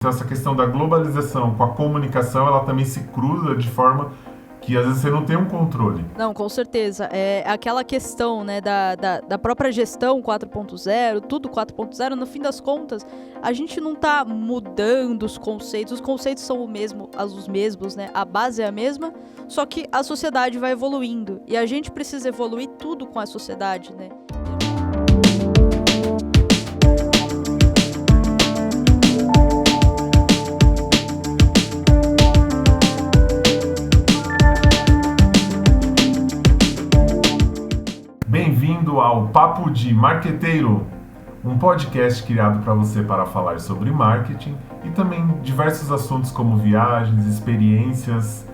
Então essa questão da globalização com a comunicação, ela também se cruza de forma que às vezes você não tem um controle. Não, com certeza. É aquela questão, né, da própria gestão 4.0, tudo 4.0, no fim das contas, a gente não tá mudando os conceitos são os mesmos, né, a base é a mesma, só que a sociedade vai evoluindo, e a gente precisa evoluir tudo com a sociedade, né. Bem-vindo ao Papo de Marqueteiro, um podcast criado para você para falar sobre marketing e também diversos assuntos como viagens, experiências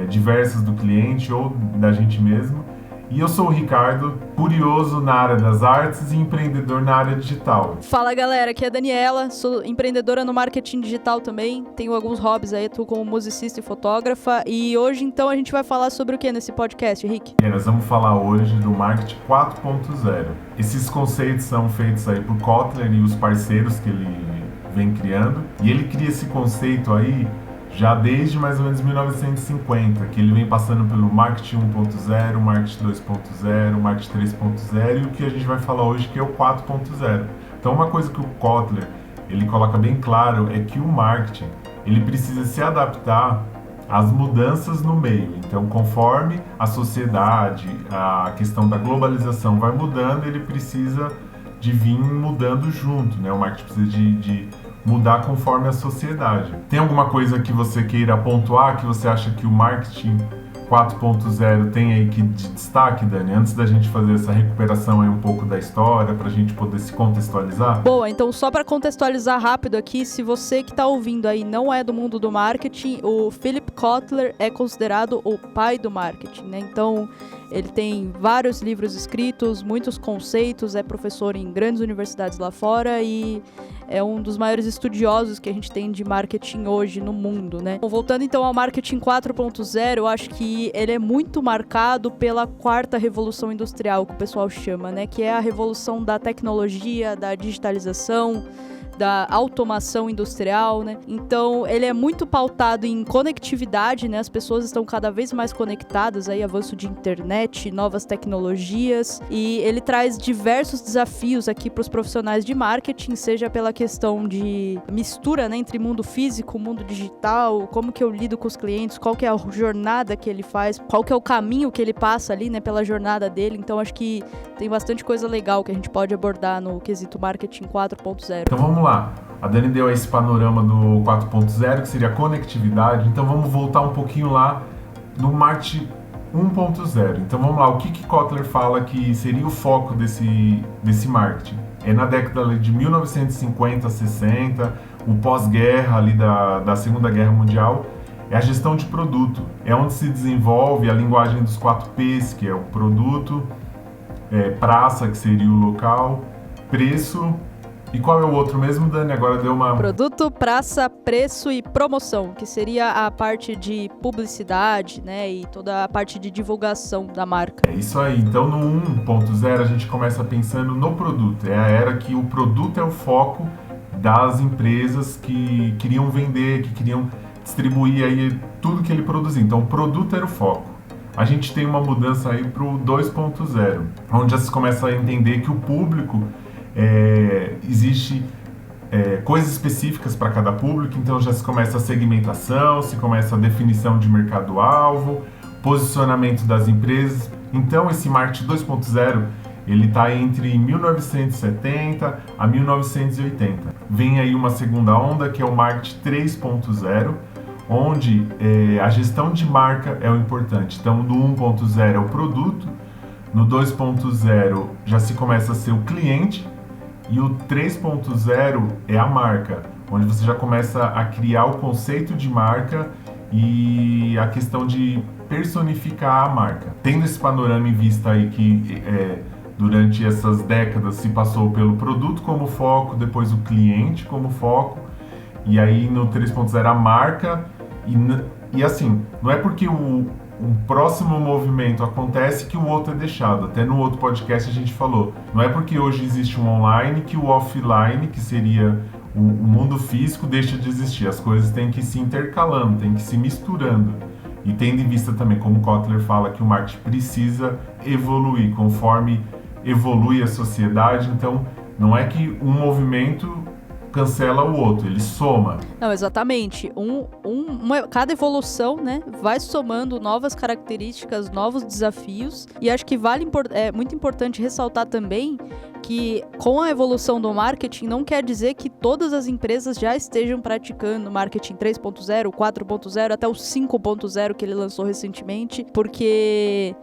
diversas do cliente ou da gente mesmo. E eu sou o Ricardo, curioso na área das artes e empreendedor na área digital. Fala galera, aqui é a Daniela, sou empreendedora no marketing digital também, tenho alguns hobbies aí, atuo como musicista e fotógrafa, e hoje então a gente vai falar sobre o que nesse podcast, Rick? Nós vamos falar hoje do marketing 4.0. Esses conceitos são feitos aí por Kotler e os parceiros que ele vem criando, e ele cria esse conceito aí já desde mais ou menos 1950, que ele vem passando pelo marketing 1.0, marketing 2.0, marketing 3.0 e o que a gente vai falar hoje que é o 4.0. Então uma coisa que o Kotler ele coloca bem claro é que o marketing ele precisa se adaptar às mudanças no meio. Então conforme a sociedade, a questão da globalização vai mudando, ele precisa de vir mudando junto, né? O marketing precisa de mudar conforme a sociedade. Tem alguma coisa que você queira pontuar, que você acha que o marketing 4.0 tem aí que de destaque, Dani? Antes da gente fazer essa recuperação aí um pouco da história, para a gente poder se contextualizar? Boa, então só para contextualizar rápido aqui, se você que está ouvindo aí não é do mundo do marketing, o Philip Kotler é considerado o pai do marketing, né? Então ele tem vários livros escritos, muitos conceitos, é professor em grandes universidades lá fora e é um dos maiores estudiosos que a gente tem de marketing hoje no mundo, né? Bom, voltando então ao marketing 4.0, eu acho que ele é muito marcado pela quarta revolução industrial, que o pessoal chama, né? Que é a revolução da tecnologia, da digitalização, da automação industrial, né? Então, ele é muito pautado em conectividade, né? As pessoas estão cada vez mais conectadas, aí avanço de internet, novas tecnologias, e ele traz diversos desafios aqui para os profissionais de marketing, seja pela questão de mistura, né, entre mundo físico, mundo digital, como que eu lido com os clientes, qual que é a jornada que ele faz, qual que é o caminho que ele passa ali, né, pela jornada dele. Então, acho que tem bastante coisa legal que a gente pode abordar no quesito marketing 4.0. Então, vamos lá. A Dani deu esse panorama do 4.0, que seria a conectividade. Então vamos voltar um pouquinho lá no marketing 1.0. Então vamos lá, o que Kotler fala que seria o foco desse marketing? É na década de 1950, 60, o pós-guerra ali da Segunda Guerra Mundial, é a gestão de produto. É onde se desenvolve a linguagem dos 4Ps, que é o produto, praça, que seria o local, preço. E qual é o outro mesmo, Dani? Agora deu uma... Produto, praça, preço e promoção, que seria a parte de publicidade, né? E toda a parte de divulgação da marca. É isso aí. Então, no 1.0, a gente começa pensando no produto. É a era que o produto é o foco das empresas que queriam vender, que queriam distribuir aí tudo que ele produzia. Então, o produto era o foco. A gente tem uma mudança aí para o 2.0, onde já se começa a entender que o público... existe coisas específicas para cada público, então já se começa a segmentação, se começa a definição de mercado-alvo, posicionamento das empresas. Então esse marketing 2.0 ele está entre 1970 a 1980. Vem aí uma segunda onda que é o marketing 3.0, onde a gestão de marca é o importante. Então no 1.0 é o produto, no 2.0 já se começa a ser o cliente, e o 3.0 é a marca, onde você já começa a criar o conceito de marca e a questão de personificar a marca. Tendo esse panorama em vista aí que durante essas décadas se passou pelo produto como foco, depois o cliente como foco, e aí no 3.0 a marca, e assim, não é porque o próximo movimento acontece que o outro é deixado. Até no outro podcast a gente falou, não é porque hoje existe um online que o offline, que seria o mundo físico deixa de existir, as coisas têm que ir se intercalando, têm que ir se misturando. E tendo em vista também, como Kotler fala, que o marketing precisa evoluir conforme evolui a sociedade, então não é que um movimento cancela o outro, ele soma. Não, exatamente. Cada evolução, né, vai somando novas características, novos desafios. E acho que é muito importante ressaltar também que com a evolução do marketing não quer dizer que todas as empresas já estejam praticando marketing 3.0, 4.0, até o 5.0 que ele lançou recentemente, porque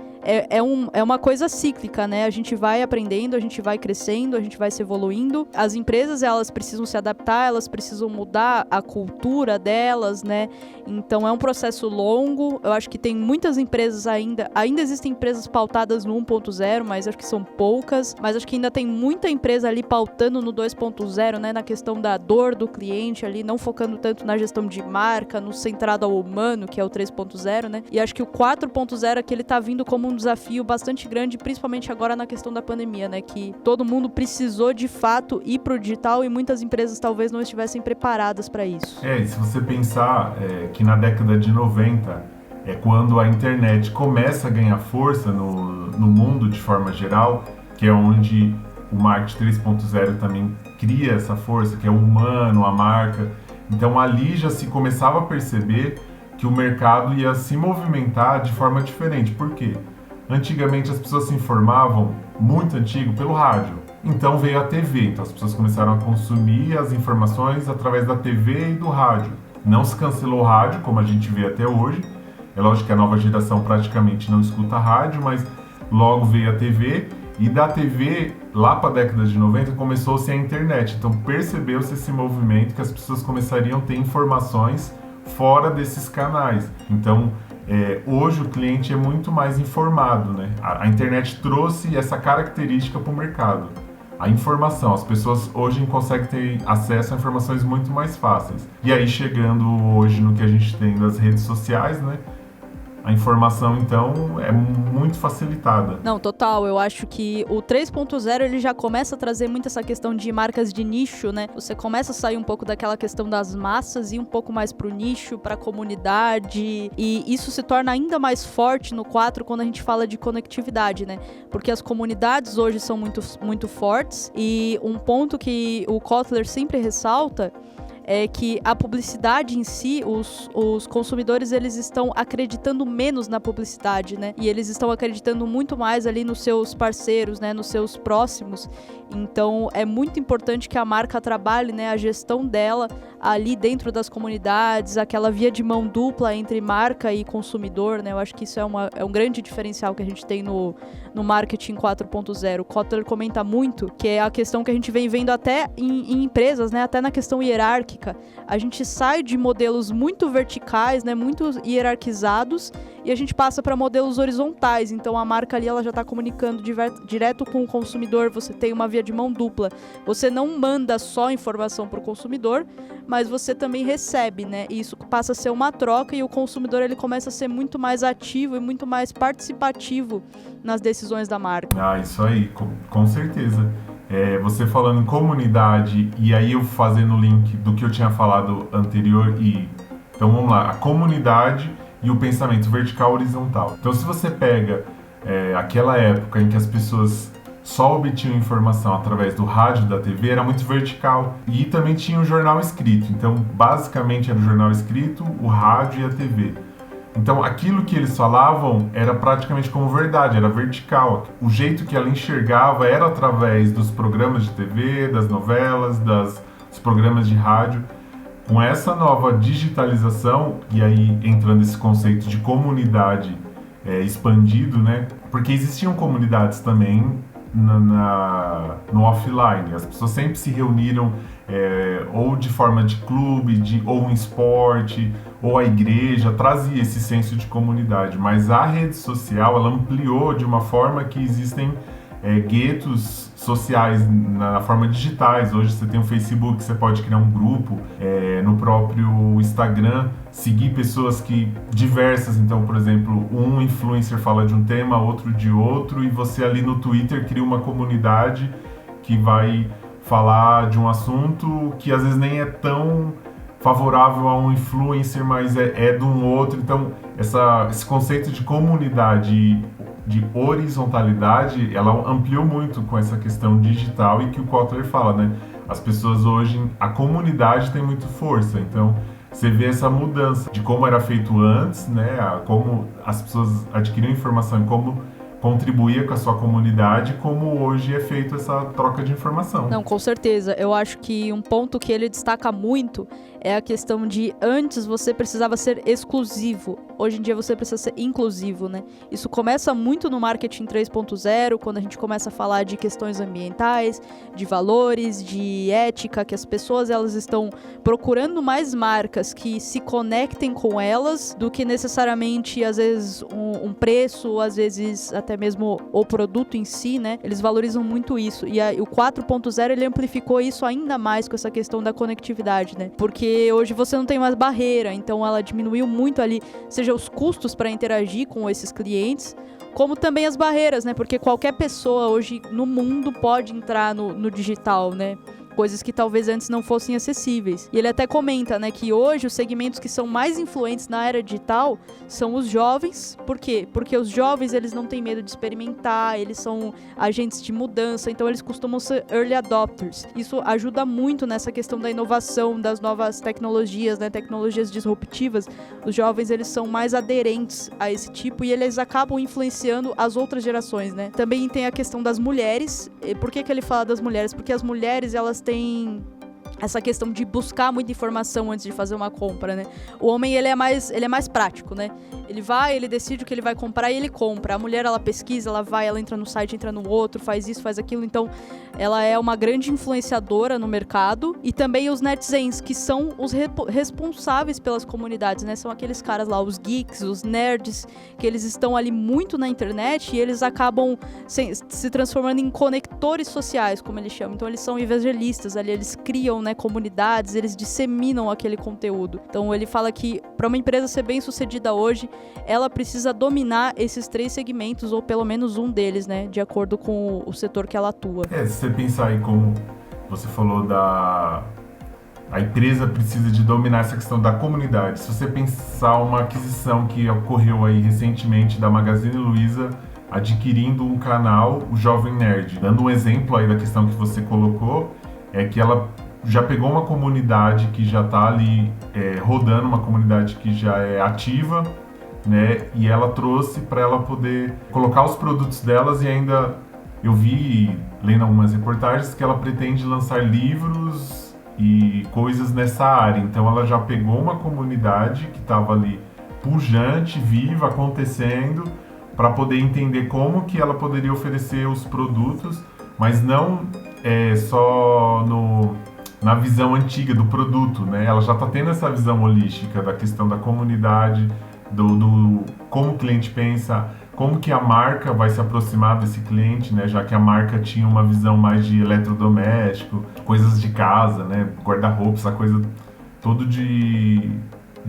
é uma coisa cíclica, né? A gente vai aprendendo, a gente vai crescendo, a gente vai se evoluindo. As empresas, elas precisam se adaptar, elas precisam mudar a cultura delas, né? Então é um processo longo. Eu acho que tem muitas empresas ainda existem empresas pautadas no 1.0, mas acho que são poucas. Mas acho que ainda tem muita empresa ali pautando no 2.0, né? Na questão da dor do cliente ali, não focando tanto na gestão de marca, no centrado ao humano, que é o 3.0, né? E acho que o 4.0 aqui ele tá vindo como um desafio bastante grande, principalmente agora na questão da pandemia, né? Que todo mundo precisou de fato ir pro digital e muitas empresas talvez não estivessem preparadas para isso. E se você pensar que na década de 90 é quando a internet começa a ganhar força no mundo de forma geral, que é onde o marketing 3.0 também cria essa força, que é o humano, a marca. Então ali já se começava a perceber que o mercado ia se movimentar de forma diferente. Por quê? Antigamente as pessoas se informavam, muito antigo, pelo rádio. Então veio a TV, então as pessoas começaram a consumir as informações através da TV e do rádio. Não se cancelou o rádio, como a gente vê até hoje. É lógico que a nova geração praticamente não escuta rádio, mas logo veio a TV. E da TV, lá para a década de 90, começou-se a internet. Então percebeu-se esse movimento que as pessoas começariam a ter informações fora desses canais. Então, hoje o cliente é muito mais informado, né? A internet trouxe essa característica para o mercado. A informação, as pessoas hoje conseguem ter acesso a informações muito mais fáceis. E aí, chegando hoje no que a gente tem das redes sociais, né? A informação, então, é muito facilitada. Não, total. Eu acho que o 3.0, ele já começa a trazer muito essa questão de marcas de nicho, né? Você começa a sair um pouco daquela questão das massas e um pouco mais pro nicho, pra comunidade. E isso se torna ainda mais forte no 4 quando a gente fala de conectividade, né? Porque as comunidades hoje são muito, muito fortes. E um ponto que o Kotler sempre ressalta é que a publicidade em si, os consumidores, eles estão acreditando menos na publicidade, né? E eles estão acreditando muito mais ali nos seus parceiros, né? Nos seus próximos. Então, é muito importante que a marca trabalhe, né? A gestão dela ali dentro das comunidades, aquela via de mão dupla entre marca e consumidor, né? Eu acho que isso é um grande diferencial que a gente tem no marketing 4.0. O Kotler comenta muito que é a questão que a gente vem vendo até em empresas, né? Até na questão hierárquica. A gente sai de modelos muito verticais, né? Muito hierarquizados, e a gente passa para modelos horizontais. Então a marca ali ela já está comunicando direto com o consumidor. Você tem uma via de mão dupla. Você não manda só informação para o consumidor, mas você também recebe, né? E isso passa a ser uma troca e o consumidor ele começa a ser muito mais ativo e muito mais participativo nas decisões da marca. Isso aí, com certeza. Você falando em comunidade e aí eu fazendo o link do que eu tinha falado anterior então vamos lá, a comunidade e o pensamento vertical horizontal. Então se você pega aquela época em que as pessoas só obtinham informação através do rádio e da TV, era muito vertical. E também tinha o jornal escrito. Então basicamente era o jornal escrito, o rádio e a TV. Então aquilo que eles falavam era praticamente como verdade, era vertical. O jeito que ela enxergava era através dos programas de TV, das novelas, dos programas de rádio. Com essa nova digitalização, e aí entrando esse conceito de comunidade expandido, né? Porque existiam comunidades também no offline. As pessoas sempre se reuniram ou de forma de clube, ou um esporte, ou a igreja, trazia esse senso de comunidade. Mas a rede social, ela ampliou de uma forma que existem guetos sociais na forma digitais. Hoje você tem o Facebook, você pode criar um grupo, no próprio Instagram, seguir pessoas diversas. Então, por exemplo, um influencer fala de um tema, outro de outro, e você ali no Twitter cria uma comunidade que vai falar de um assunto que às vezes nem é tão favorável a um influencer, mas é de um outro. Então, esse conceito de comunidade, de horizontalidade, ela ampliou muito com essa questão digital e que o Kotler fala, né? As pessoas hoje, a comunidade tem muito força, então você vê essa mudança de como era feito antes, né? Como as pessoas adquiriam informação e como contribuía com a sua comunidade, como hoje é feito essa troca de informação. Não, com certeza. Eu acho que um ponto que ele destaca muito é a questão de antes você precisava ser exclusivo. Hoje em dia você precisa ser inclusivo, né? Isso começa muito no marketing 3.0, quando a gente começa a falar de questões ambientais, de valores, de ética, que as pessoas elas estão procurando mais marcas que se conectem com elas do que necessariamente, às vezes, um preço, ou às vezes até mesmo o produto em si, né? Eles valorizam muito isso. E o 4.0 ele amplificou isso ainda mais com essa questão da conectividade, né? Porque hoje você não tem mais barreira, então ela diminuiu muito ali, seja os custos para interagir com esses clientes, como também as barreiras, né? Porque qualquer pessoa hoje no mundo pode entrar no digital, né? Coisas que talvez antes não fossem acessíveis. E ele até comenta, né, que hoje os segmentos que são mais influentes na era digital são os jovens. Por quê? Porque os jovens, eles não têm medo de experimentar, eles são agentes de mudança, então eles costumam ser early adopters. Isso ajuda muito nessa questão da inovação, das novas tecnologias, né, tecnologias disruptivas. Os jovens, eles são mais aderentes a esse tipo e eles acabam influenciando as outras gerações, né. Também tem a questão das mulheres. E por que ele fala das mulheres? Porque as mulheres, elas têm essa questão de buscar muita informação antes de fazer uma compra, né? O homem, ele é mais prático, né? Ele vai, ele decide o que ele vai comprar e ele compra. A mulher, ela pesquisa, ela vai, ela entra no site, entra no outro, faz isso, faz aquilo. Então, ela é uma grande influenciadora no mercado. E também os netizens, que são os responsáveis pelas comunidades, né? São aqueles caras lá, os geeks, os nerds, que eles estão ali muito na internet e eles acabam se transformando em conectores sociais, como eles chamam. Então, eles são evangelistas ali, eles criam, né, comunidades, eles disseminam aquele conteúdo. Então, ele fala que para uma empresa ser bem sucedida hoje, ela precisa dominar esses 3 segmentos, ou pelo menos um deles, né? De acordo com o setor que ela atua. Se você pensar aí como você falou a empresa precisa de dominar essa questão da comunidade. Se você pensar uma aquisição que ocorreu aí recentemente da Magazine Luiza, adquirindo um canal, o Jovem Nerd. Dando um exemplo aí da questão que você colocou, é que ela já pegou uma comunidade que já está ali rodando, uma comunidade que já é ativa, né? E ela trouxe para ela poder colocar os produtos delas e ainda eu vi, lendo algumas reportagens, que ela pretende lançar livros e coisas nessa área. Então ela já pegou uma comunidade que estava ali pujante, viva, acontecendo, para poder entender como que ela poderia oferecer os produtos, mas não só na visão antiga do produto, né? Ela já está tendo essa visão holística da questão da comunidade, do como o cliente pensa, como que a marca vai se aproximar desse cliente, né? Já que a marca tinha uma visão mais de eletrodoméstico, coisas de casa, né? Guarda-roupa, essa coisa toda de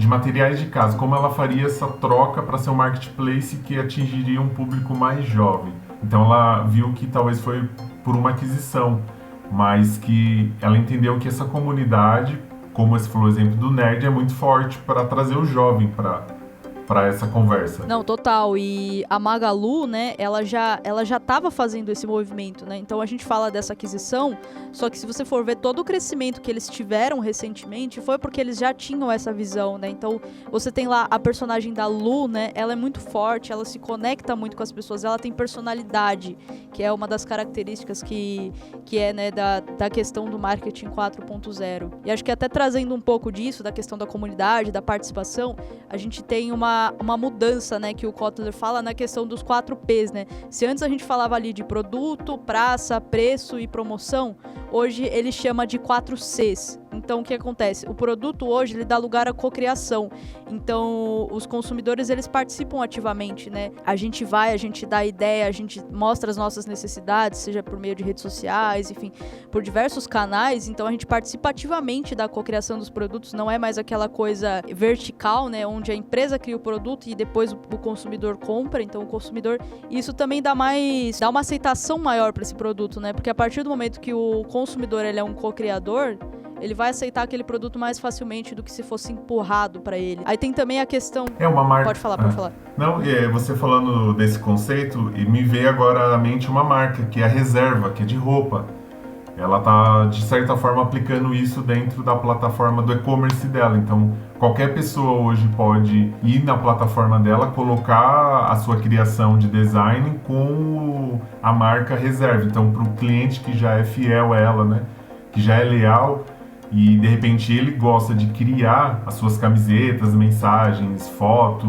materiais de casa. Como ela faria essa troca para ser um marketplace que atingiria um público mais jovem. Então ela viu que talvez foi por uma aquisição, mas que ela entendeu que essa comunidade, como esse falou o exemplo do nerd, é muito forte para trazer o jovem para essa conversa. Não, total. E a Magalu, né, ela já estava fazendo esse movimento, né? Então a gente fala dessa aquisição, só que se você for ver todo o crescimento que eles tiveram recentemente, foi porque eles já tinham essa visão, né? Então você tem lá a personagem da Lu, né? Ela é muito forte, ela se conecta muito com as pessoas, ela tem personalidade, que é uma das características que é, né, da questão do marketing 4.0. E acho que até trazendo um pouco disso, da questão da comunidade, da participação, a gente tem uma mudança, né, que o Kotler fala na questão dos 4 P's, né? Se antes a gente falava ali de produto, praça, preço e promoção, hoje ele chama de 4 C's. Então, o que acontece? O produto hoje, ele dá lugar à cocriação. Então, os consumidores, eles participam ativamente, né? A gente dá ideia, a gente mostra as nossas necessidades, seja por meio de redes sociais, enfim, por diversos canais. Então, a gente participa ativamente da cocriação dos produtos. Não é mais aquela coisa vertical, né? Onde a empresa cria o produto e depois o consumidor compra, então o consumidor, isso também dá uma aceitação maior para esse produto, né? Porque a partir do momento que o consumidor ele é um co-criador, ele vai aceitar aquele produto mais facilmente do que se fosse empurrado para ele. Aí tem também a questão... Uma marca... Pode falar. Não, você falando desse conceito, e me veio agora à mente uma marca, que é a Reserva, que é de roupa. Ela tá, de certa forma, aplicando isso dentro da plataforma do e-commerce dela. Então, qualquer pessoa hoje pode ir na plataforma dela, colocar a sua criação de design com a marca Reserva. Então, para o cliente que já é fiel a ela, né, que já é leal, e de repente ele gosta de criar as suas camisetas, mensagens, foto,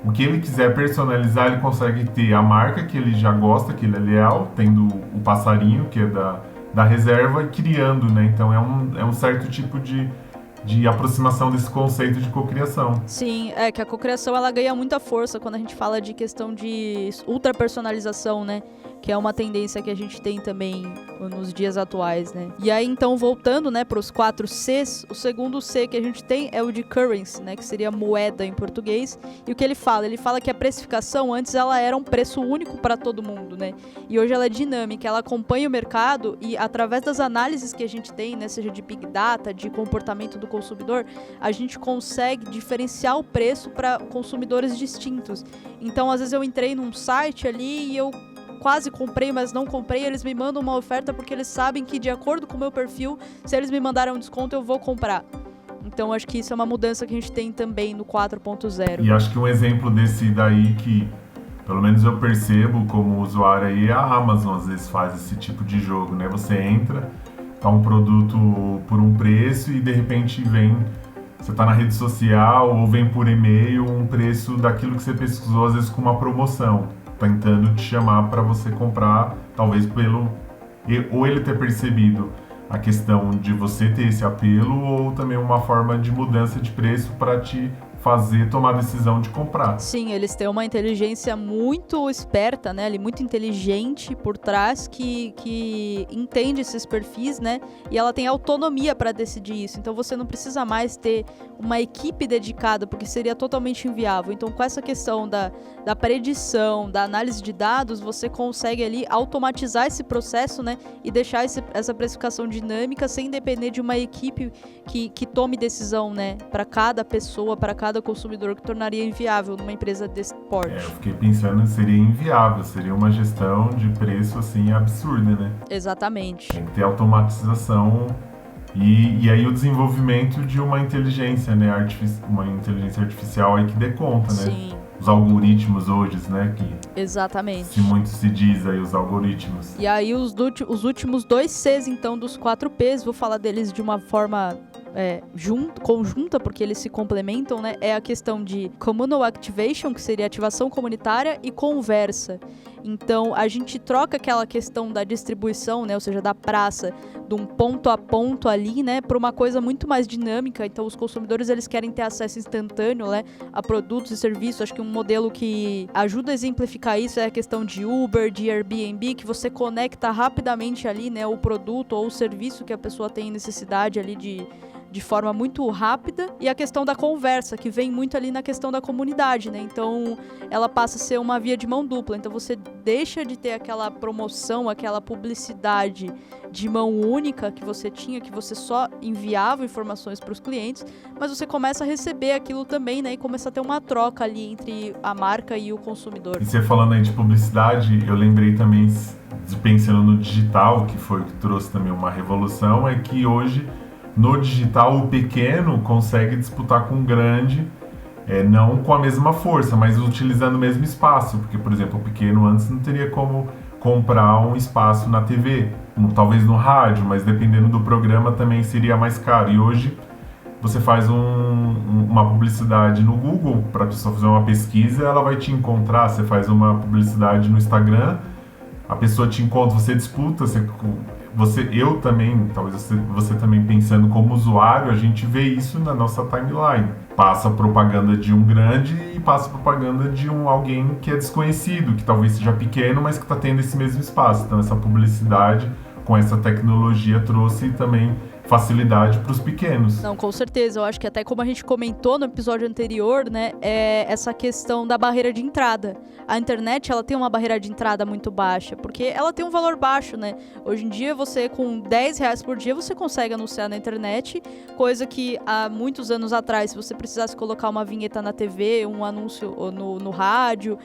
o que ele quiser personalizar, ele consegue ter a marca que ele já gosta, que ele é leal, tendo o passarinho, que é da Reserva, e criando, né? Então é um certo tipo de aproximação desse conceito de cocriação. Sim, que a cocriação ela ganha muita força quando a gente fala de questão de ultra personalização, né? Que é uma tendência que a gente tem também nos dias atuais, né? E aí, então, voltando, né, para os 4 Cs, o segundo C que a gente tem é o de currency, né, que seria moeda em português. E o que ele fala? Ele fala que a precificação antes ela era um preço único para todo mundo, né? E hoje ela é dinâmica, ela acompanha o mercado e através das análises que a gente tem, né, seja de Big Data, de comportamento do consumidor, a gente consegue diferenciar o preço para consumidores distintos. Então, às vezes eu entrei num site ali e eu quase comprei, mas não comprei, eles me mandam uma oferta porque eles sabem que de acordo com o meu perfil, se eles me mandarem um desconto, eu vou comprar. Então, acho que isso é uma mudança que a gente tem também no 4.0. E acho que um exemplo desse daí que, pelo menos eu percebo como usuário aí, a Amazon às vezes faz esse tipo de jogo, né? Você entra, tá um produto por um preço e de repente vem, você tá na rede social ou vem por e-mail um preço daquilo que você pesquisou, às vezes com uma promoção, tentando te chamar para você comprar, talvez ou ele ter percebido a questão de você ter esse apelo, ou também uma forma de mudança de preço para te fazer tomar a decisão de comprar. Sim, eles têm uma inteligência muito esperta, né, ali, muito inteligente por trás, que entende esses perfis, né, e ela tem autonomia para decidir isso. Então você não precisa mais ter uma equipe dedicada, porque seria totalmente inviável. Então, com essa questão da predição, da análise de dados, você consegue ali automatizar esse processo, né, e deixar essa precificação dinâmica sem depender de uma equipe que tome decisão, né, para cada pessoa, para cada consumidor, que tornaria inviável numa empresa desse porte. Eu fiquei pensando, seria inviável, seria uma gestão de preço assim absurda, né? Exatamente. Tem que ter automatização e aí o desenvolvimento de uma inteligência, né, uma inteligência artificial aí que dê conta, né? Sim. Os algoritmos hoje, né? Exatamente. Se muito se diz aí, os algoritmos. E aí os últimos 2 Cs, então, dos 4 Ps, vou falar deles de uma forma conjunta, porque eles se complementam, né? É a questão de communal activation, que seria ativação comunitária, e conversa. Então, a gente troca aquela questão da distribuição, né? Ou seja, da praça, de um ponto a ponto ali, né? Para uma coisa muito mais dinâmica. Então, os consumidores, eles querem ter acesso instantâneo, né? A produtos e serviços. Acho que um modelo que ajuda a exemplificar isso é a questão de Uber, de Airbnb, que você conecta rapidamente ali, né? O produto ou o serviço que a pessoa tem necessidade ali de forma muito rápida, e a questão da conversa, que vem muito ali na questão da comunidade, né? Então, ela passa a ser uma via de mão dupla. Então, você deixa de ter aquela promoção, aquela publicidade de mão única que você tinha, que você só enviava informações para os clientes, mas você começa a receber aquilo também, né? E começa a ter uma troca ali entre a marca e o consumidor. E você falando aí de publicidade, eu lembrei também, pensando no digital, que foi o que trouxe também uma revolução, é que hoje no digital, o pequeno consegue disputar com o grande, não com a mesma força, mas utilizando o mesmo espaço. Porque, por exemplo, o pequeno antes não teria como comprar um espaço na TV, talvez no rádio, mas dependendo do programa também seria mais caro. E hoje você faz uma publicidade no Google, para a pessoa fazer uma pesquisa, ela vai te encontrar. Você faz uma publicidade no Instagram, a pessoa te encontra, você disputa, eu também, talvez você também pensando como usuário, a gente vê isso na nossa timeline. Passa propaganda de um grande e passa propaganda de alguém que é desconhecido, que talvez seja pequeno, mas que está tendo esse mesmo espaço. Então essa publicidade com essa tecnologia trouxe também, facilidade para os pequenos. Não, com certeza. Eu acho que até como a gente comentou no episódio anterior, né, é essa questão da barreira de entrada. A internet, ela tem uma barreira de entrada muito baixa, porque ela tem um valor baixo, né? Hoje em dia, você com R$10 por dia, você consegue anunciar na internet, coisa que há muitos anos atrás, se você precisasse colocar uma vinheta na TV, um anúncio no rádio,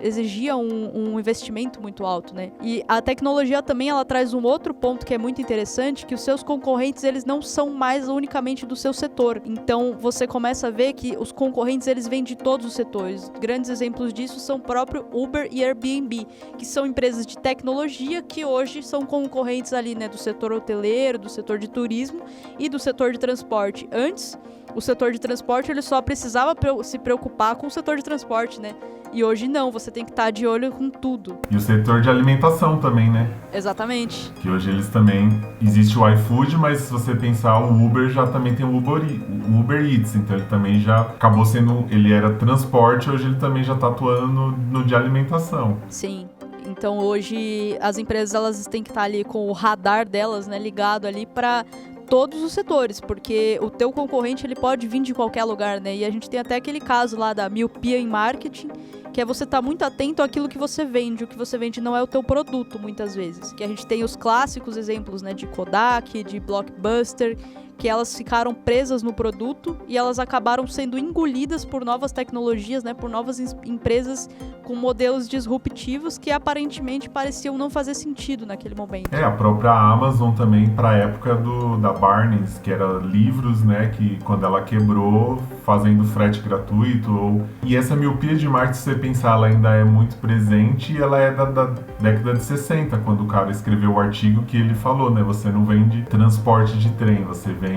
exigia um investimento muito alto, né? E a tecnologia também, ela traz um outro ponto que é muito interessante, que os seus concorrentes, eles não são mais unicamente do seu setor. Então, você começa a ver que os concorrentes, eles vêm de todos os setores. Grandes exemplos disso são o próprio Uber e Airbnb, que são empresas de tecnologia que hoje são concorrentes ali, né, do setor hoteleiro, do setor de turismo e do setor de transporte. Antes, o setor de transporte, ele só precisava se preocupar com o setor de transporte, né? E hoje não, você tem que estar de olho com tudo. E o setor de alimentação também, né? Exatamente. Que hoje eles também... Existe o iFood, mas se você pensar, o Uber já também tem o Uber Eats. Então ele também já acabou sendo... Ele era transporte, hoje ele também já está atuando no de alimentação. Sim. Então hoje as empresas, elas têm que estar ali com o radar delas, né, ligado ali para todos os setores, porque o teu concorrente, ele pode vir de qualquer lugar, né? E a gente tem até aquele caso lá da miopia em marketing, que é você estar muito atento àquilo que você vende. O que você vende não é o teu produto, muitas vezes. Que a gente tem os clássicos exemplos, né, de Kodak, de Blockbuster, que elas ficaram presas no produto e elas acabaram sendo engolidas por novas tecnologias, né, por novas empresas com modelos disruptivos que aparentemente pareciam não fazer sentido naquele momento. A própria Amazon também, para a época da Barnes, que era livros, né, que quando ela quebrou, fazendo frete gratuito. E essa miopia de marketing, se você pensar, ela ainda é muito presente e ela é da década de 60, quando o cara escreveu o artigo que ele falou, né, você não vende transporte de trem, você vende...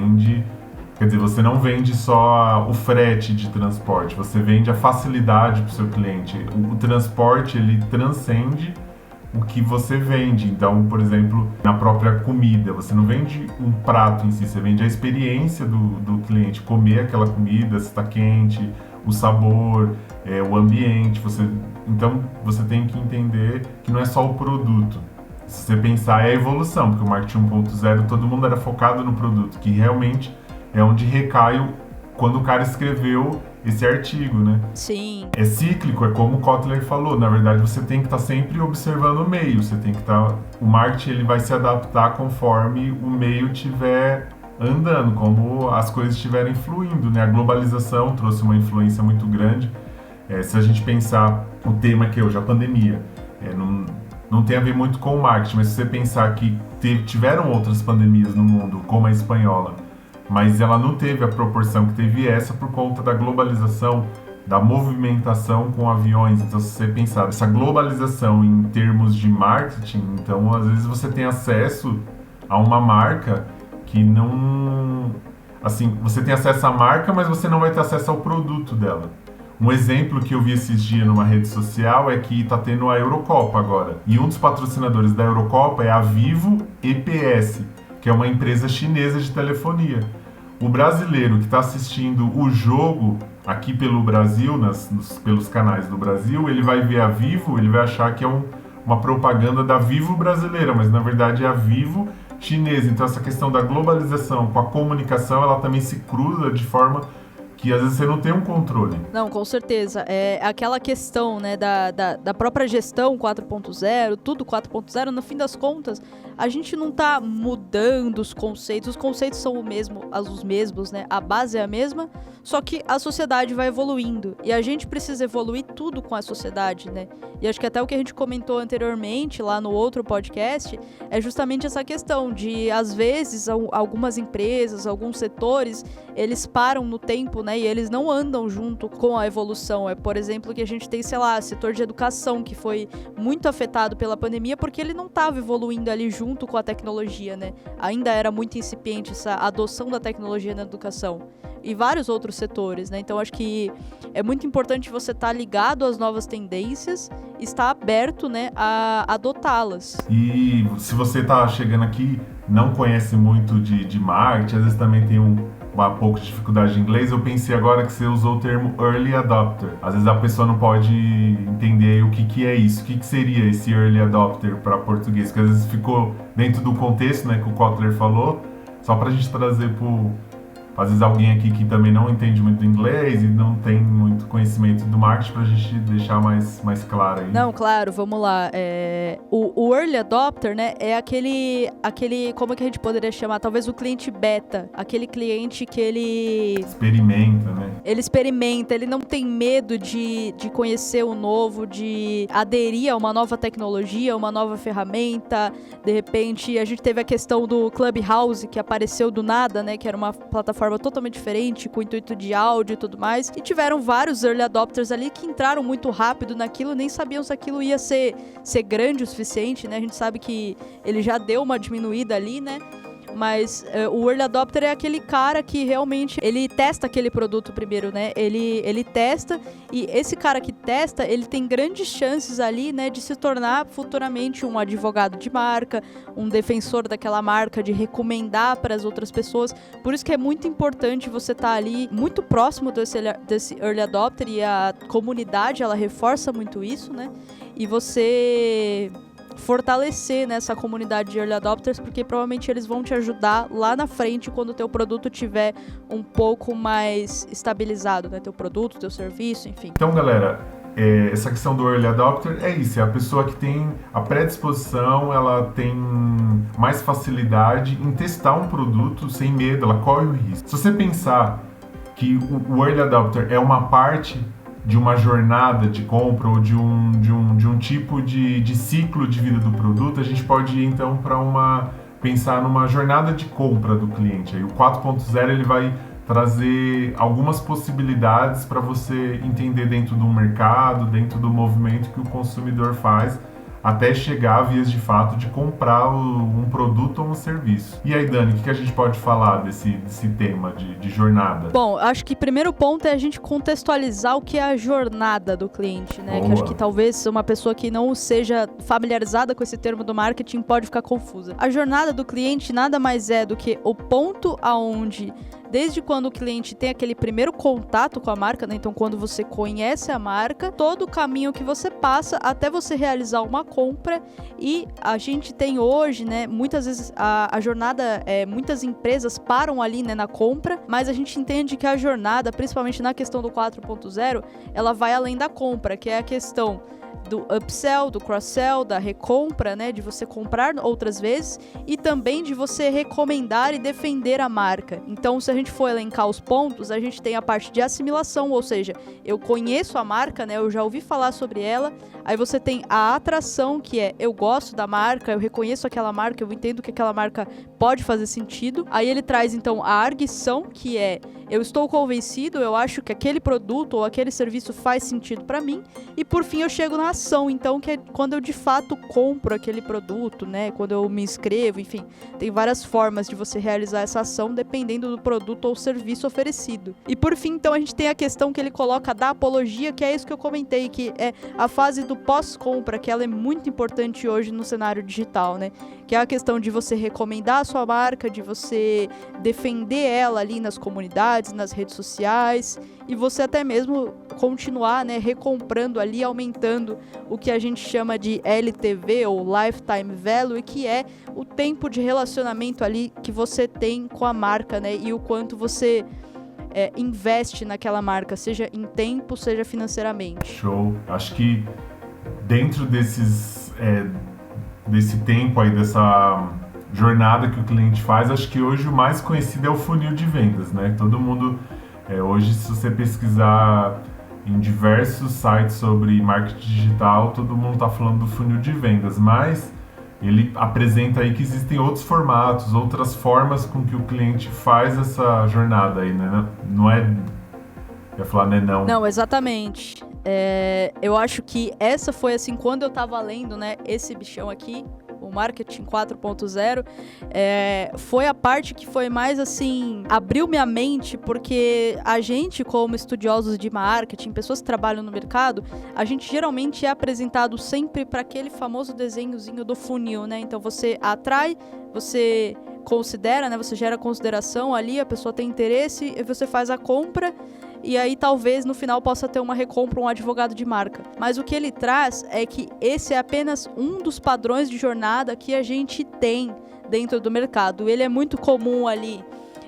Quer dizer, você não vende só o frete de transporte, você vende a facilidade para o seu cliente. O transporte, ele transcende o que você vende. Então, por exemplo, na própria comida, você não vende um prato em si, você vende a experiência do cliente, comer aquela comida, se está quente, o sabor, o ambiente. Então, você tem que entender que não é só o produto. Se você pensar, é a evolução, porque o marketing 1.0, todo mundo era focado no produto, que realmente é onde recai quando o cara escreveu esse artigo, né? Sim. É cíclico, é como o Kotler falou. Na verdade, você tem que estar sempre observando o meio. Você tem que estar... O marketing, ele vai se adaptar conforme o meio estiver andando, como as coisas estiverem fluindo, né? A globalização trouxe uma influência muito grande. Se a gente pensar o tema que é hoje, a pandemia, não tem a ver muito com o marketing, mas se você pensar que tiveram outras pandemias no mundo, como a espanhola, mas ela não teve a proporção que teve essa por conta da globalização, da movimentação com aviões. Então, se você pensar essa globalização em termos de marketing, então às vezes você tem acesso a uma marca que não... Assim, você tem acesso à marca, mas você não vai ter acesso ao produto dela. Um exemplo que eu vi esses dias numa rede social é que está tendo a Eurocopa agora. E um dos patrocinadores da Eurocopa é a Vivo EPS, que é uma empresa chinesa de telefonia. O brasileiro que está assistindo o jogo aqui pelo Brasil, pelos canais do Brasil, ele vai ver a Vivo, ele vai achar que é uma propaganda da Vivo brasileira, mas na verdade é a Vivo chinesa. Então essa questão da globalização com a comunicação, ela também se cruza de forma que às vezes você não tem um controle. Não, com certeza. É aquela questão, né, da própria gestão 4.0, tudo 4.0, no fim das contas, a gente não tá mudando os conceitos são os mesmos, né, a base é a mesma, só que a sociedade vai evoluindo, e a gente precisa evoluir tudo com a sociedade, né, e acho que até o que a gente comentou anteriormente, lá no outro podcast, é justamente essa questão de, às vezes, algumas empresas, alguns setores, eles param no tempo, né, e eles não andam junto com a evolução. Por exemplo, que a gente tem, sei lá, setor de educação, que foi muito afetado pela pandemia, porque ele não estava evoluindo ali junto com a tecnologia, né? Ainda era muito incipiente essa adoção da tecnologia na educação. E vários outros setores, né? Então, acho que é muito importante você estar ligado às novas tendências, estar aberto, né, a adotá-las. E se você está chegando aqui, não conhece muito de marketing, às vezes também tem uma pouco de dificuldade de inglês, eu pensei agora que você usou o termo early adopter. Às vezes a pessoa não pode entender o que é isso, o que seria esse early adopter para português, porque às vezes ficou dentro do contexto, né, que o Kotler falou, Só pra gente trazer às vezes alguém aqui que também não entende muito inglês e não tem muito conhecimento do marketing, pra gente deixar mais claro aí. Não, claro, vamos lá. O Early Adopter, né, é aquele, como é que a gente poderia chamar? Talvez o cliente beta, aquele cliente que ele... Experimenta, né? Ele experimenta, ele não tem medo de conhecer o novo, de aderir a uma nova tecnologia, uma nova ferramenta. De repente, a gente teve a questão do Clubhouse, que apareceu do nada, né, que era uma plataforma totalmente diferente, com o intuito de áudio e tudo mais, e tiveram vários early adopters ali que entraram muito rápido naquilo, nem sabiam se aquilo ia ser grande o suficiente, né? A gente sabe que ele já deu uma diminuída ali, né? Mas o early adopter é aquele cara que realmente ele testa aquele produto primeiro, né? Ele testa, e esse cara que testa, ele tem grandes chances ali, né, de se tornar futuramente um advogado de marca, um defensor daquela marca, de recomendar para as outras pessoas. Por isso que é muito importante você estar ali muito próximo desse early adopter, e a comunidade, ela reforça muito isso, né? E você fortalecer nessa comunidade de early adopters, porque provavelmente eles vão te ajudar lá na frente quando o teu produto tiver um pouco mais estabilizado, né? Teu produto, teu serviço, enfim. Então, galera, essa questão do early adopter é isso, é a pessoa que tem a predisposição, ela tem mais facilidade em testar um produto sem medo, ela corre o risco. Se você pensar que o early adopter é uma parte de uma jornada de compra ou de um tipo de ciclo de vida do produto, a gente pode ir então para pensar numa jornada de compra do cliente. Aí o 4.0 ele vai trazer algumas possibilidades para você entender dentro do mercado, dentro do movimento que o consumidor faz, até chegar a vias de fato de comprar um produto ou um serviço. E aí, Dani, o que a gente pode falar desse tema de jornada? Bom, acho que o primeiro ponto é a gente contextualizar o que é a jornada do cliente, né? Boa. Que acho que talvez uma pessoa que não seja familiarizada com esse termo do marketing pode ficar confusa. A jornada do cliente nada mais é do que o ponto aonde, desde quando o cliente tem aquele primeiro contato com a marca, né? Então, quando você conhece a marca, todo o caminho que você passa até você realizar uma compra. E a gente tem hoje, né? Muitas vezes a jornada, muitas empresas param ali, né, na compra, mas a gente entende que a jornada, principalmente na questão do 4.0, ela vai além da compra, que é a questão do upsell, do cross-sell, da recompra, né, de você comprar outras vezes, e também de você recomendar e defender a marca. Então, se a gente for elencar os pontos, a gente tem a parte de assimilação, ou seja, eu conheço a marca, né, eu já ouvi falar sobre ela. Aí você tem a atração, que é eu gosto da marca, eu reconheço aquela marca, eu entendo que aquela marca pode fazer sentido. Aí ele traz então a arguição, que é eu estou convencido, eu acho que aquele produto ou aquele serviço faz sentido para mim. E por fim eu chego na ação, então, que é quando eu de fato compro aquele produto, né? Quando eu me inscrevo, enfim. Tem várias formas de você realizar essa ação dependendo do produto ou serviço oferecido. E por fim, então, a gente tem a questão que ele coloca da apologia, que é isso que eu comentei, que é a fase do pós-compra, que ela é muito importante hoje no cenário digital, né? Que é a questão de você recomendar a sua marca, de você defender ela ali nas comunidades, nas redes sociais, e você até mesmo continuar, né, recomprando ali, aumentando o que a gente chama de LTV ou Lifetime Value, que é o tempo de relacionamento ali que você tem com a marca, né, e o quanto você investe naquela marca, seja em tempo, seja financeiramente. Show. Acho que dentro desse tempo aí, dessa jornada que o cliente faz, acho que hoje o mais conhecido é o funil de vendas, né? Todo mundo, hoje, se você pesquisar em diversos sites sobre marketing digital, todo mundo está falando do funil de vendas, mas ele apresenta aí que existem outros formatos, outras formas com que o cliente faz essa jornada aí, né? Não é... Eu ia falar, né? Não, exatamente. Eu acho que essa foi assim, quando eu tava lendo, né, esse bichão aqui, o Marketing 4.0, foi a parte que foi mais assim, abriu minha mente, porque a gente, como estudiosos de marketing, pessoas que trabalham no mercado, a gente geralmente é apresentado sempre para aquele famoso desenhozinho do funil, né? Então você atrai, você considera, né? Você gera consideração ali, a pessoa tem interesse e você faz a compra. e aí talvez no final possa ter uma recompra, um advogado de marca. Mas o que ele traz é que esse é apenas um dos padrões de jornada que a gente tem dentro do mercado. Ele é muito comum ali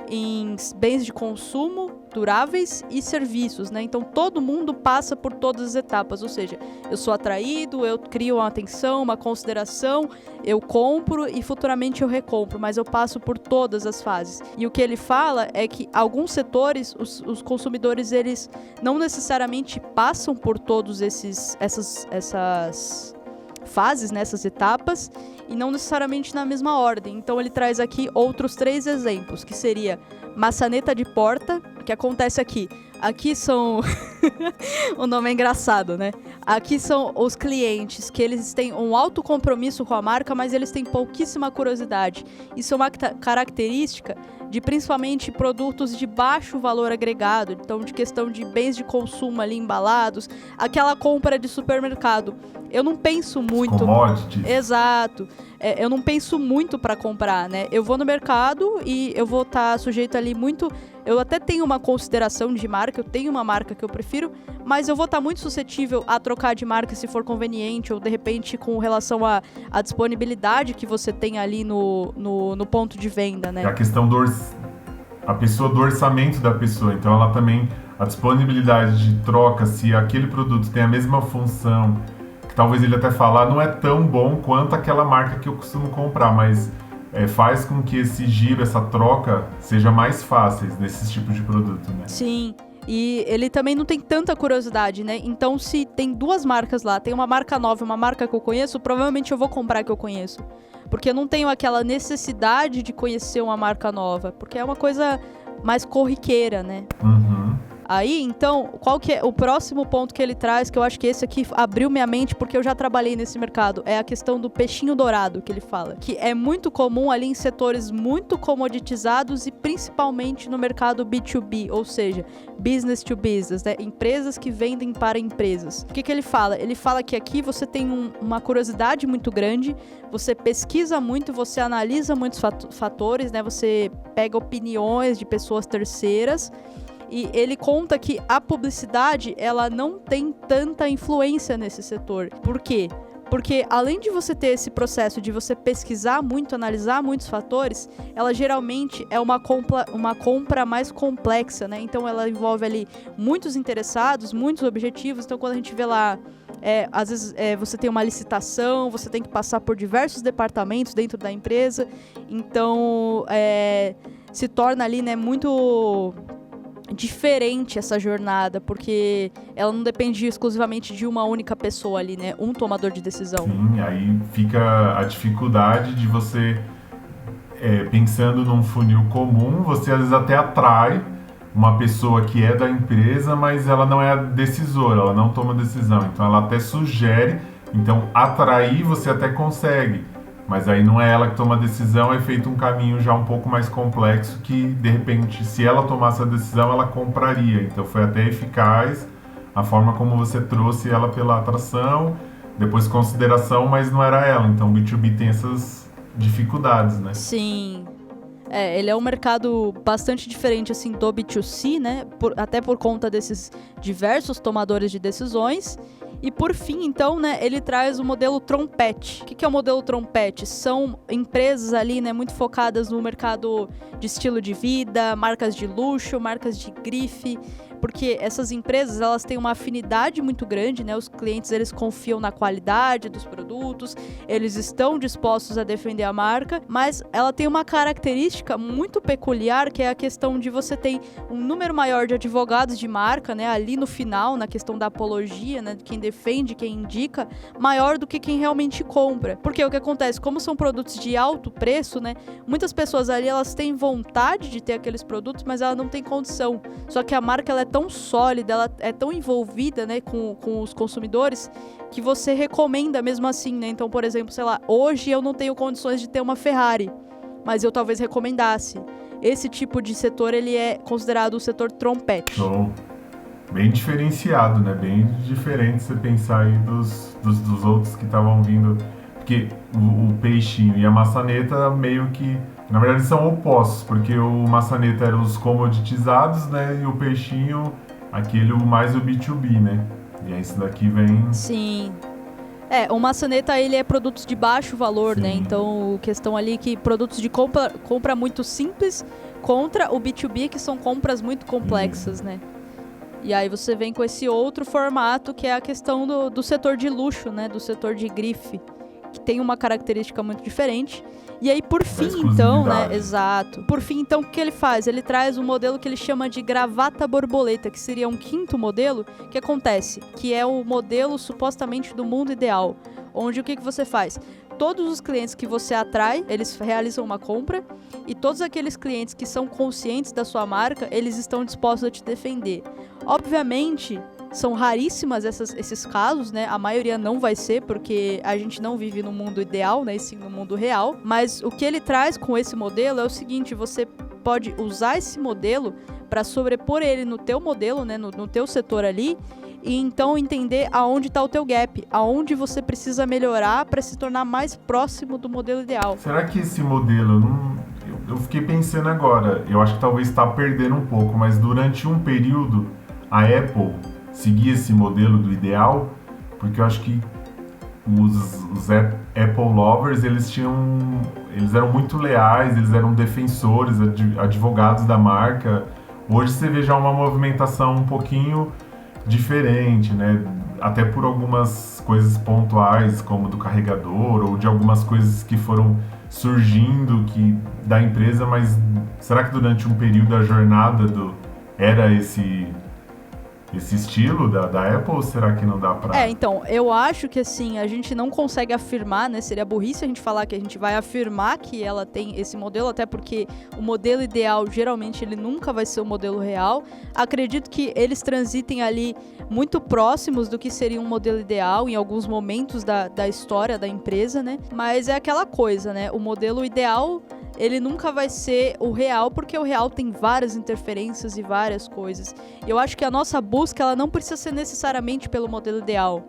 em bens de consumo, duráveis e serviços, né? Então todo mundo passa por todas as etapas, ou seja, eu sou atraído, eu crio uma atenção, uma consideração, eu compro e futuramente eu recompro, mas eu passo por todas as fases. E o que ele fala é que alguns setores, os consumidores, eles não necessariamente passam por todos essas fases, nessas etapas, e não necessariamente na mesma ordem. Então ele traz aqui outros 3 exemplos, que seria maçaneta de porta, que acontece aqui. Aqui são... o nome é engraçado, né? Aqui são os clientes que eles têm um alto compromisso com a marca, mas eles têm pouquíssima curiosidade. Isso é uma característica de principalmente produtos de baixo valor agregado, então de questão de bens de consumo ali embalados, aquela compra de supermercado. Eu não penso muito... Commodities. Exato. Eu não penso muito para comprar, né? Eu vou no mercado e eu vou estar sujeito ali muito... Eu até tenho uma consideração de marca, eu tenho uma marca que eu prefiro, mas eu vou estar muito suscetível a trocar de marca se for conveniente, ou de repente com relação à disponibilidade que você tem ali no ponto de venda, né? É a questão a pessoa do orçamento da pessoa, então ela também, a disponibilidade de troca, se aquele produto tem a mesma função, que talvez ele até falar, não é tão bom quanto aquela marca que eu costumo comprar, mas... faz com que esse giro, essa troca, seja mais fáceis desses tipos de produto, né? Sim, e ele também não tem tanta curiosidade, né? Então, se tem 2 marcas lá, tem uma marca nova e uma marca que eu conheço, provavelmente eu vou comprar a que eu conheço. Porque eu não tenho aquela necessidade de conhecer uma marca nova, porque é uma coisa mais corriqueira, né? Uhum. Aí, então, qual que é o próximo ponto que ele traz, que eu acho que esse aqui abriu minha mente, porque eu já trabalhei nesse mercado, é a questão do peixinho dourado, que ele fala, que é muito comum ali em setores muito comoditizados e principalmente no mercado B2B, ou seja, business to business, né? Empresas que vendem para empresas. O que ele fala? Ele fala que aqui você tem uma curiosidade muito grande, você pesquisa muito, você analisa muitos fatores, né? Você pega opiniões de pessoas terceiras. E ele conta que a publicidade, ela não tem tanta influência nesse setor. Por quê? Porque além de você ter esse processo de você pesquisar muito, analisar muitos fatores, ela geralmente é uma compra mais complexa, né? Então ela envolve ali muitos interessados, muitos objetivos. Então quando a gente vê lá, às vezes você tem uma licitação, você tem que passar por diversos departamentos dentro da empresa. Então se torna ali, né, muito... diferente essa jornada, porque ela não depende exclusivamente de uma única pessoa ali, né? Um tomador de decisão. Sim, aí fica a dificuldade de você, pensando num funil comum, você às vezes até atrai uma pessoa que é da empresa, mas ela não é a decisora, ela não toma decisão. Então ela até sugere, então atrair você até consegue. Mas aí não é ela que toma a decisão, é feito um caminho já um pouco mais complexo que, de repente, se ela tomasse a decisão, ela compraria. Então foi até eficaz a forma como você trouxe ela pela atração, depois consideração, mas não era ela. Então o B2B tem essas dificuldades, né? Sim. Ele é um mercado bastante diferente assim do B2C, né? Até por conta desses diversos tomadores de decisões. E por fim, então, né, ele traz o modelo trompete. O que é o modelo trompete? São empresas ali, né, muito focadas no mercado de estilo de vida, marcas de luxo, marcas de grife, porque essas empresas, elas têm uma afinidade muito grande, né? Os clientes, eles confiam na qualidade dos produtos, eles estão dispostos a defender a marca, mas ela tem uma característica muito peculiar, que é a questão de você ter um número maior de advogados de marca, né? Ali no final, na questão da apologia, né? Quem defende, quem indica, maior do que quem realmente compra. Porque o que acontece, como são produtos de alto preço, né? Muitas pessoas ali, elas têm vontade de ter aqueles produtos, mas ela não tem condição. Só que a marca, ela é tão sólida, ela é tão envolvida, né, com os consumidores, que você recomenda mesmo assim, né? Então, por exemplo, sei lá, hoje eu não tenho condições de ter uma Ferrari, mas eu talvez recomendasse. Esse tipo de setor, ele é considerado o setor trompete. Show. Bem diferenciado, né? Bem diferente você pensar aí dos outros que estavam vindo. Porque o peixinho e a maçaneta meio que, na verdade, são opostos, porque o maçaneta era os comoditizados, né? E o peixinho aquele mais o B2B, né? E aí isso daqui vem... Sim. O maçaneta, ele é produtos de baixo valor, né? Então, questão ali que produtos de compra muito simples contra o B2B, que são compras muito complexas, né? E aí você vem com esse outro formato, que é a questão do setor de luxo, né? Do setor de grife, que tem uma característica muito diferente. E aí, por fim, então, né? Exato. Por fim, então, o que ele faz? Ele traz um modelo que ele chama de gravata borboleta, que seria um quinto modelo. Que acontece? Que é o modelo, supostamente, do mundo ideal. Onde o que você faz? Todos os clientes que você atrai, eles realizam uma compra. E todos aqueles clientes que são conscientes da sua marca, eles estão dispostos a te defender. Obviamente, são raríssimas esses casos, né? A maioria não vai ser, porque a gente não vive no mundo ideal, né? E sim no mundo real. Mas o que ele traz com esse modelo é o seguinte: você pode usar esse modelo para sobrepor ele no teu modelo, né? No teu setor ali. E então entender aonde está o teu gap, aonde você precisa melhorar para se tornar mais próximo do modelo ideal. Será que esse modelo... Eu fiquei pensando agora, eu acho que talvez está perdendo um pouco, mas durante um período a Apple seguir esse modelo do ideal, porque eu acho que os Apple lovers, eles eram muito leais, eles eram defensores, advogados da marca. Hoje você vê já uma movimentação um pouquinho diferente, né? Até por algumas coisas pontuais, como do carregador, ou de algumas coisas que foram surgindo da empresa, mas será que durante um período da jornada era esse estilo da Apple, ou será que não dá pra... Então, eu acho que assim, a gente não consegue afirmar, né, seria burrice a gente falar que a gente vai afirmar que ela tem esse modelo, até porque o modelo ideal, geralmente, ele nunca vai ser o modelo real. Acredito que eles transitem ali muito próximos do que seria um modelo ideal em alguns momentos da história da empresa, né, mas é aquela coisa, né, o modelo ideal... ele nunca vai ser o real, porque o real tem várias interferências e várias coisas. E eu acho que a nossa busca, ela não precisa ser necessariamente pelo modelo ideal.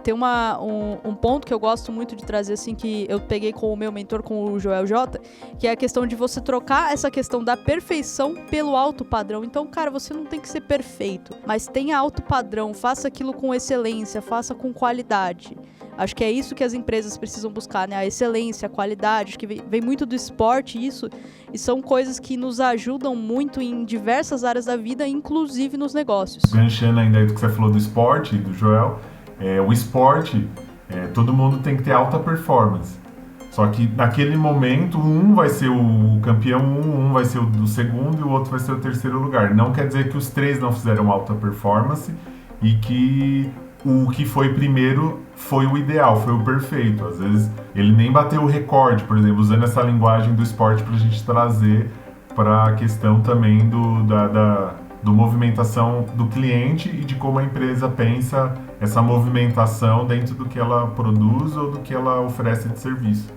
Tem um ponto que eu gosto muito de trazer, assim, que eu peguei com o meu mentor, com o Joel J, que é a questão de você trocar essa questão da perfeição pelo alto padrão. Então, cara, você não tem que ser perfeito, mas tenha alto padrão, faça aquilo com excelência, faça com qualidade. Acho que é isso que as empresas precisam buscar, né? A excelência, a qualidade, acho que vem muito do esporte isso, e são coisas que nos ajudam muito em diversas áreas da vida, inclusive nos negócios. Ganchando ainda aí do que você falou do esporte, do Joel, o esporte, todo mundo tem que ter alta performance. Só que naquele momento, um vai ser o campeão, um vai ser o do segundo e o outro vai ser o terceiro lugar. Não quer dizer que os três não fizeram alta performance e que o que foi primeiro foi o ideal, foi o perfeito. Às vezes ele nem bateu o recorde, por exemplo, usando essa linguagem do esporte para a gente trazer para a questão também do movimentação do cliente e de como a empresa pensa essa movimentação dentro do que ela produz ou do que ela oferece de serviço.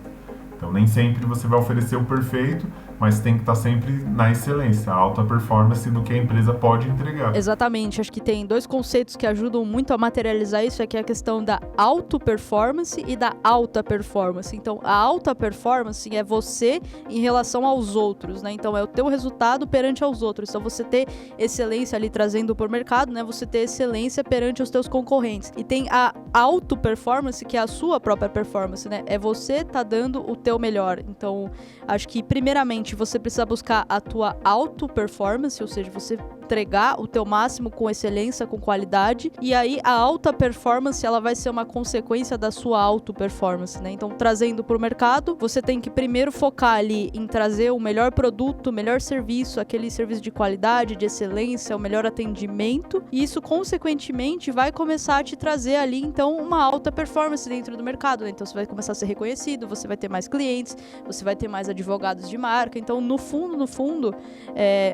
Então nem sempre você vai oferecer o perfeito, mas tem que estar sempre na excelência, a alta performance do que a empresa pode entregar. Exatamente, acho que tem dois conceitos que ajudam muito a materializar isso, que é a questão da auto-performance e da alta performance. Então, a alta performance é você em relação aos outros, né? Então, é o teu resultado perante aos outros. Então, você ter excelência ali trazendo para o mercado, né? Você ter excelência perante os teus concorrentes. E tem a auto-performance, que é a sua própria performance, né? É você tá dando o teu melhor. Então, acho que, primeiramente, você precisa buscar a tua auto-performance, ou seja, você entregar o teu máximo com excelência, com qualidade, e aí a alta performance, ela vai ser uma consequência da sua auto-performance, né? Então, trazendo para o mercado, você tem que primeiro focar ali em trazer o melhor produto, o melhor serviço, aquele serviço de qualidade, de excelência, o melhor atendimento, e isso, consequentemente, vai começar a te trazer ali, então, uma alta performance dentro do mercado, né? Então, você vai começar a ser reconhecido, você vai ter mais clientes, você vai ter mais advogados de marca. Então, no fundo,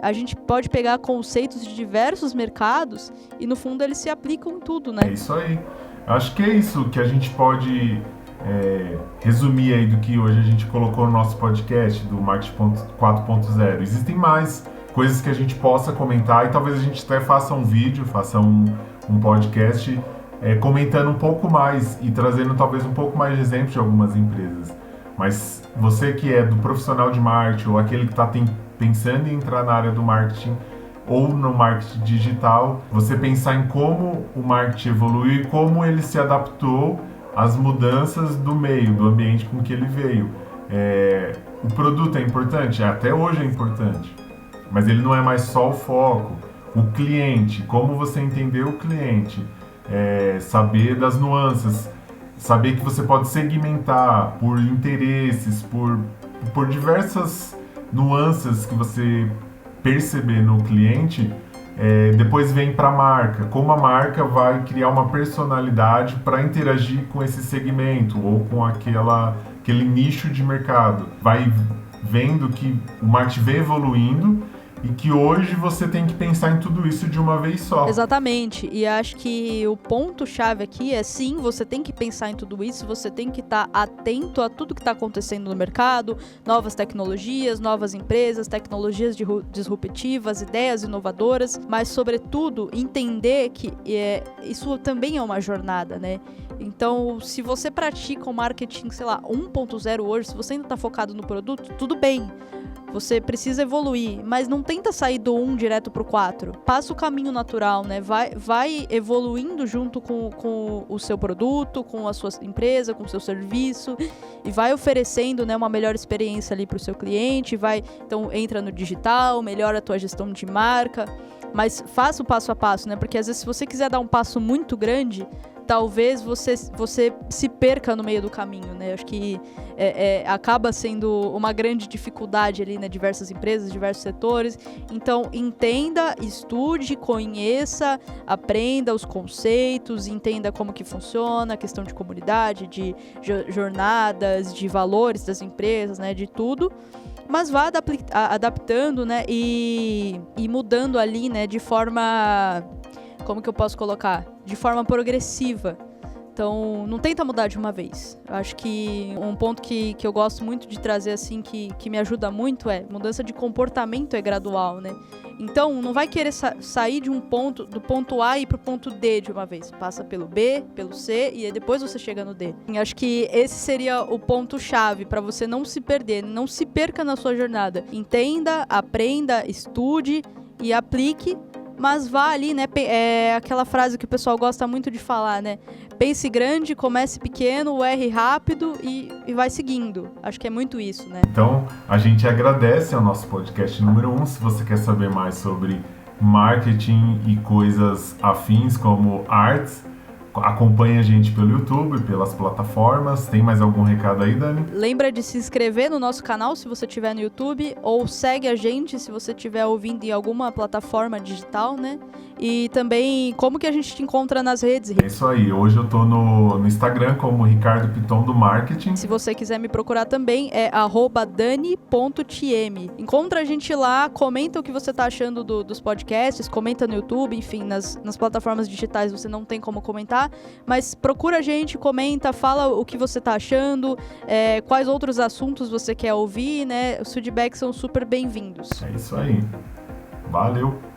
a gente pode pegar conceitos de diversos mercados e, no fundo, eles se aplicam em tudo, né? É isso aí. Acho que é isso que a gente pode resumir aí do que hoje a gente colocou no nosso podcast do Marketing 4.0. Existem mais coisas que a gente possa comentar e talvez a gente até faça um vídeo, faça um podcast comentando um pouco mais e trazendo talvez um pouco mais de exemplos de algumas empresas. Mas você que é do profissional de marketing ou aquele que está pensando em entrar na área do marketing, ou no marketing digital, você pensar em como o marketing evoluiu e como ele se adaptou às mudanças do meio, do ambiente com que ele veio. O produto é importante? Até hoje é importante, mas ele não é mais só o foco. O cliente, como você entender o cliente, saber das nuances, saber que você pode segmentar por interesses, por diversas nuances que você perceber no cliente, depois vem para a marca. Como a marca vai criar uma personalidade para interagir com esse segmento ou com aquele nicho de mercado. Vai vendo que o marketing vem evoluindo e que hoje você tem que pensar em tudo isso de uma vez só. Exatamente, e acho que o ponto-chave aqui é sim, você tem que pensar em tudo isso, você tem que estar atento a tudo que está acontecendo no mercado, novas tecnologias, novas empresas, tecnologias disruptivas, ideias inovadoras, mas sobretudo entender que isso também é uma jornada, né? Então, se você pratica um marketing, 1.0 hoje, se você ainda está focado no produto, tudo bem. Você precisa evoluir, mas não tenta sair do 1 direto pro 4. Passa o caminho natural, né? Vai evoluindo junto com o seu produto, com a sua empresa, com o seu serviço, e vai oferecendo, né, uma melhor experiência ali pro seu cliente. Então, entra no digital, melhora a tua gestão de marca, mas faça o passo a passo, né? Porque às vezes se você quiser dar um passo muito grande, talvez você se perca no meio do caminho, né? Acho que acaba sendo uma grande dificuldade ali, né? Diversas empresas, diversos setores. Então, entenda, estude, conheça, aprenda os conceitos, entenda como que funciona, a questão de comunidade, de jornadas, de valores das empresas, né? De tudo. Mas vá adaptando, né? E mudando ali, né? De forma... Como que eu posso colocar? De forma progressiva. Então, não tenta mudar de uma vez. Eu acho que um ponto que eu gosto muito de trazer, assim, que me ajuda muito mudança de comportamento é gradual, né? Então, não vai querer sair do ponto A e ir pro ponto D de uma vez. Passa pelo B, pelo C e aí depois você chega no D. Eu acho que esse seria o ponto-chave para você não se perder, não se perca na sua jornada. Entenda, aprenda, estude e aplique. Mas vá ali, né? É aquela frase que o pessoal gosta muito de falar, né? Pense grande, comece pequeno, erre rápido e vai seguindo. Acho que é muito isso, né? Então, a gente agradece ao nosso podcast número 1. Se você quer saber mais sobre marketing e coisas afins como artes, acompanhe a gente pelo YouTube, pelas plataformas. Tem mais algum recado aí, Dani? Lembra de se inscrever no nosso canal se você estiver no YouTube, ou segue a gente se você estiver ouvindo em alguma plataforma digital, né? E também, como que a gente te encontra nas redes? É isso aí, hoje eu tô no Instagram como Ricardo Piton do Marketing. Se você quiser me procurar também, é @dani.tm. Encontra a gente lá, comenta o que você tá achando dos podcasts, comenta no YouTube, enfim, nas plataformas digitais você não tem como comentar, mas procura a gente, comenta, fala o que você tá achando, quais outros assuntos você quer ouvir, né? Os feedbacks são super bem-vindos. É isso aí. Valeu!